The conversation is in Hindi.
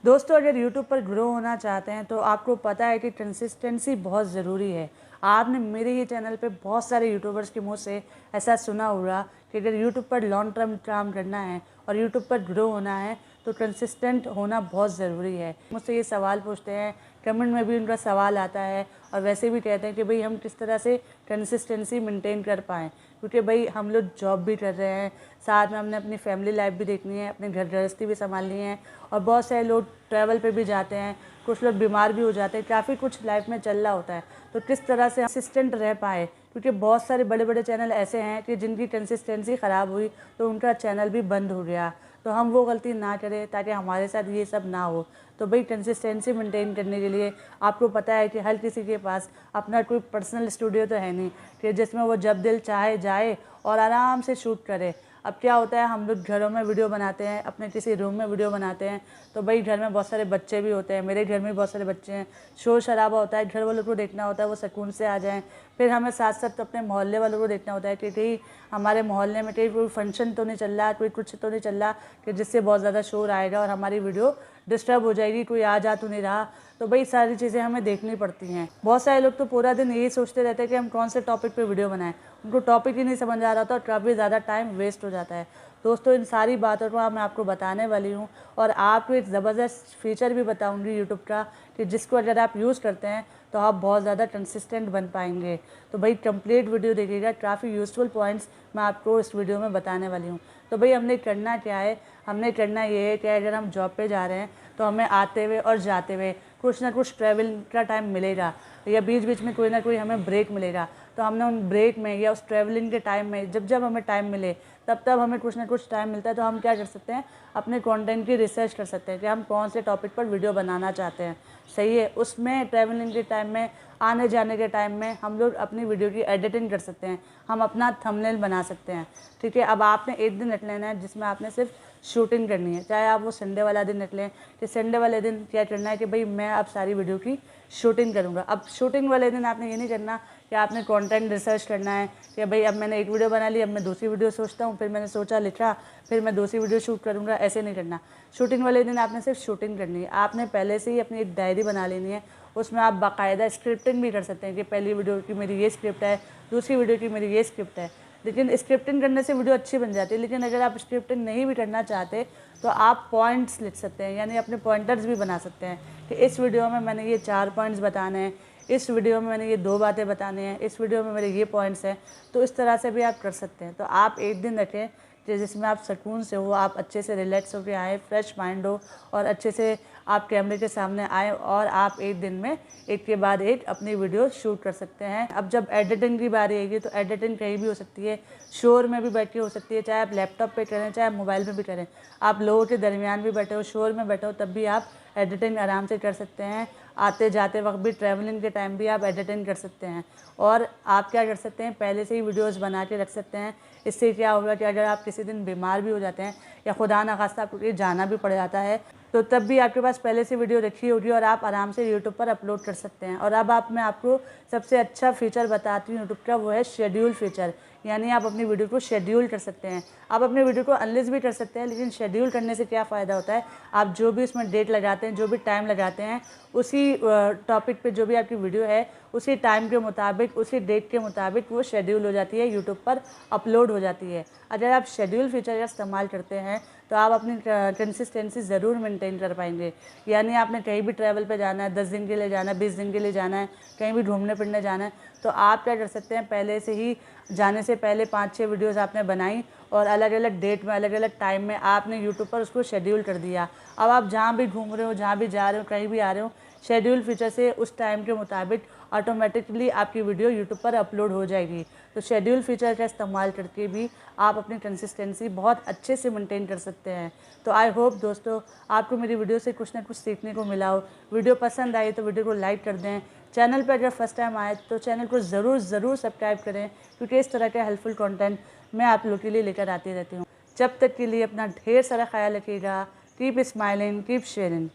दोस्तों, अगर यूट्यूब पर ग्रो होना चाहते हैं तो आपको पता है कि कंसिस्टेंसी बहुत ज़रूरी है। आपने मेरे ही चैनल पे बहुत सारे यूट्यूबर्स के मुंह से ऐसा सुना होगा कि अगर यूट्यूब पर लॉन्ग टर्म काम करना है और यूट्यूब पर ग्रो होना है तो कंसिस्टेंट होना बहुत ज़रूरी है। मुझसे ये सवाल पूछते हैं, कमेंट में भी उनका सवाल आता है और वैसे भी कहते हैं कि भाई हम किस तरह से कंसिस्टेंसी मेंटेन कर पाएँ, क्योंकि भाई हम लोग जॉब भी कर रहे हैं, साथ में हमने अपनी फैमिली लाइफ भी देखनी है, अपने घर गृहस्थी भी संभालनी है और बहुत सारे लोग ट्रैवल पे भी जाते हैं, कुछ लोग बीमार भी हो जाते हैं, काफ़ी कुछ लाइफ में चल रहा होता है। तो किस तरह से कंसिस्टेंट रह पाए, क्योंकि बहुत सारे बड़े बड़े चैनल ऐसे हैं कि जिनकी कंसिस्टेंसी ख़राब हुई तो उनका चैनल भी बंद हो गया। तो हम वो गलती ना करें ताकि हमारे साथ ये सब ना हो। तो भाई कंसिस्टेंसी मेंटेन करने के लिए आपको पता है कि हर किसी के पास अपना कोई पर्सनल स्टूडियो तो है नहीं कि जिसमें वो जब दिल चाहे जाए और आराम से शूट करे। अब क्या होता है, हम लोग घरों में वीडियो बनाते हैं, अपने किसी रूम में वीडियो बनाते हैं, तो भाई घर में बहुत सारे बच्चे भी होते हैं, मेरे घर में बहुत सारे बच्चे हैं, शोर शराबा होता है, घर वालों को देखना होता है वो सुकून से आ जाएं। फिर हमें साथ साथ अपने मोहल्ले वालों को देखना होता है कि कहीं हमारे मोहल्ले में कहीं कोई फंक्शन तो नहीं चल रहा, कोई कुछ तो नहीं चल रहा कि जिससे बहुत ज़्यादा शोर आएगा और हमारी वीडियो डिस्टर्ब हो जाएगी, कोई आ जा तो नहीं रहा। तो भाई सारी चीज़ें हमें देखनी पड़ती हैं। बहुत सारे लोग तो पूरा दिन यही सोचते रहते हैं कि हम कौन से टॉपिक पे वीडियो बनाएं, उनको टॉपिक ही नहीं समझ आ रहा था और काफ़ी ज़्यादा टाइम वेस्ट हो जाता है। दोस्तों, इन सारी बातों को मैं आपको बताने वाली हूँ और आपको एक ज़बरदस्त फीचर भी बताऊँगी यूट्यूब का कि जिसको अगर आप यूज़ करते हैं तो आप बहुत ज़्यादा कंसिस्टेंट बन पाएंगे। तो भाई कंप्लीट वीडियो देखिएगा, काफ़ी यूज़फुल पॉइंट्स मैं आपको इस वीडियो में बताने वाली हूँ। तो भाई हमने करना क्या है, हमने करना ये है कि अगर हम जॉब पे जा रहे हैं तो हमें आते हुए और जाते हुए कुछ ना कुछ ट्रैवल का टाइम मिलेगा या बीच बीच में कोई ना कोई हमें ब्रेक मिलेगा। तो हमने उन ब्रेक में या उस ट्रैवलिंग के टाइम में जब जब हमें टाइम मिले तब तब हमें कुछ ना कुछ टाइम मिलता है तो हम क्या कर सकते हैं, अपने कंटेंट की रिसर्च कर सकते हैं कि हम कौन से टॉपिक पर वीडियो बनाना चाहते हैं। सही है, उसमें ट्रैवलिंग के टाइम में, आने जाने के टाइम में हम लोग अपनी वीडियो की एडिटिंग कर सकते हैं, हम अपना थंबनेल बना सकते हैं। ठीक है, अब आपने एक दिन रख लेना है जिसमें आपने सिर्फ शूटिंग करनी है, चाहे आप वो संडे वाला दिन रख लें कि संडे वाले दिन क्या करना है कि भाई मैं अब सारी वीडियो की शूटिंग करूँगा। अब शूटिंग वाले दिन आपने ये नहीं करना कि आपने कंटेंट रिसर्च करना है कि भाई अब मैंने एक वीडियो बना ली, अब मैं दूसरी वीडियो सोचता हूँ, फिर मैंने सोचा लिखा, फिर मैं दूसरी वीडियो शूट करूँगा। ऐसे नहीं करना। शूटिंग वाले दिन आपने सिर्फ शूटिंग करनी है। आपने पहले से ही अपनी एक डायरी बना लेनी है, उसमें आप बाकायदा स्क्रिप्टिंग भी कर सकते हैं कि पहली वीडियो की मेरी ये स्क्रिप्ट है, दूसरी वीडियो की मेरी ये स्क्रिप्ट है। लेकिन स्क्रिप्टिंग करने से वीडियो अच्छी बन जाती है। लेकिन अगर आप स्क्रिप्टिंग नहीं भी करना चाहते तो आप पॉइंट्स लिख सकते हैं, यानी अपने पॉइंटर्स भी बना सकते हैं कि इस वीडियो में मैंने ये 4 पॉइंट्स बताने हैं, इस वीडियो में मैंने ये 2 बातें बताने हैं, इस वीडियो में मेरे ये पॉइंट्स हैं। तो इस तरह से भी आप कर सकते हैं। तो आप एक दिन रखें जिसमें आप सुकून से हो, आप अच्छे से रिलैक्स होकर आए, फ्रेश माइंड हो और अच्छे से आप कैमरे के सामने आए और आप एक दिन में एक के बाद एक अपनी वीडियो शूट कर सकते हैं। अब जब एडिटिंग की बारी आएगी तो एडिटिंग कहीं भी हो सकती है, शोर में भी बैठ के हो सकती है, चाहे आप लैपटॉप पे करें चाहे आप मोबाइल में भी करें। आप लोगों के दरमियान भी बैठे हो, शोर में बैठे हो, तब भी आप एडिटिंग आराम से कर सकते हैं। आते जाते वक्त भी, ट्रैवलिंग के टाइम भी आप एडिटिंग कर सकते हैं। और आप क्या कर सकते हैं, पहले से ही वीडियोस बना के रख सकते हैं। इससे क्या होगा कि अगर आप किसी दिन बीमार भी हो जाते हैं या खुदा न खास्ता आपको कहीं जाना भी पड़ जाता है तो तब भी आपके पास पहले से वीडियो रखी होगी और आप आराम से यूट्यूब पर अपलोड कर सकते हैं। और अब मैं आपको सबसे अच्छा फीचर बताती हूँ यूट्यूब का, वो है शेड्यूल फीचर। यानी आप अपनी वीडियो को शेड्यूल कर सकते हैं। आप अपनी वीडियो को अनलिस्ट भी कर सकते हैं, लेकिन शेड्यूल करने से क्या फ़ायदा होता है, आप जो भी उसमें डेट लगाते हैं, जो भी टाइम लगाते हैं, उसी टॉपिक पे जो भी आपकी वीडियो है उसी टाइम के मुताबिक, उसी डेट के मुताबिक वो शेड्यूल हो जाती है, यूट्यूब पर अपलोड हो जाती है। अगर आप शेड्यूल फीचर का इस्तेमाल करते हैं तो आप अपनी कंसिस्टेंसी ज़रूर मेंटेन कर पाएंगे। यानी आपने कहीं भी ट्रैवल पे जाना है, 10 दिन के लिए जाना है, 20 दिन के लिए जाना है, कहीं भी घूमने फिरने जाना है, तो आप क्या कर सकते हैं, पहले से ही जाने से पहले 5-6 वीडियोस आपने बनाई और अलग अलग डेट में, अलग अलग टाइम में आपने यूट्यूब पर उसको शेड्यूल कर दिया। अब आप जहाँ भी घूम रहे हो, जहाँ भी जा रहे हो, कहीं भी आ रहे हो, शेड्यूल फीचर से उस टाइम के मुताबिक ऑटोमेटिकली आपकी वीडियो यूट्यूब पर अपलोड हो जाएगी। तो शेड्यूल फीचर का इस्तेमाल करके भी आप अपनी कंसिस्टेंसी बहुत अच्छे से मेंटेन कर सकते हैं। तो आई होप दोस्तों आपको मेरी वीडियो से कुछ ना कुछ सीखने को मिला हो। वीडियो पसंद आई तो वीडियो को लाइक कर दें। चैनल पर अगर फर्स्ट टाइम आए तो चैनल को ज़रूर सब्सक्राइब करें, क्योंकि इस तरह का हेल्पफुल कंटेंट मैं आप लोगों के लिए लेकर आती रहती हूँ। जब तक के लिए अपना ढेर सारा ख्याल रखिएगा। Keep smiling, keep sharing.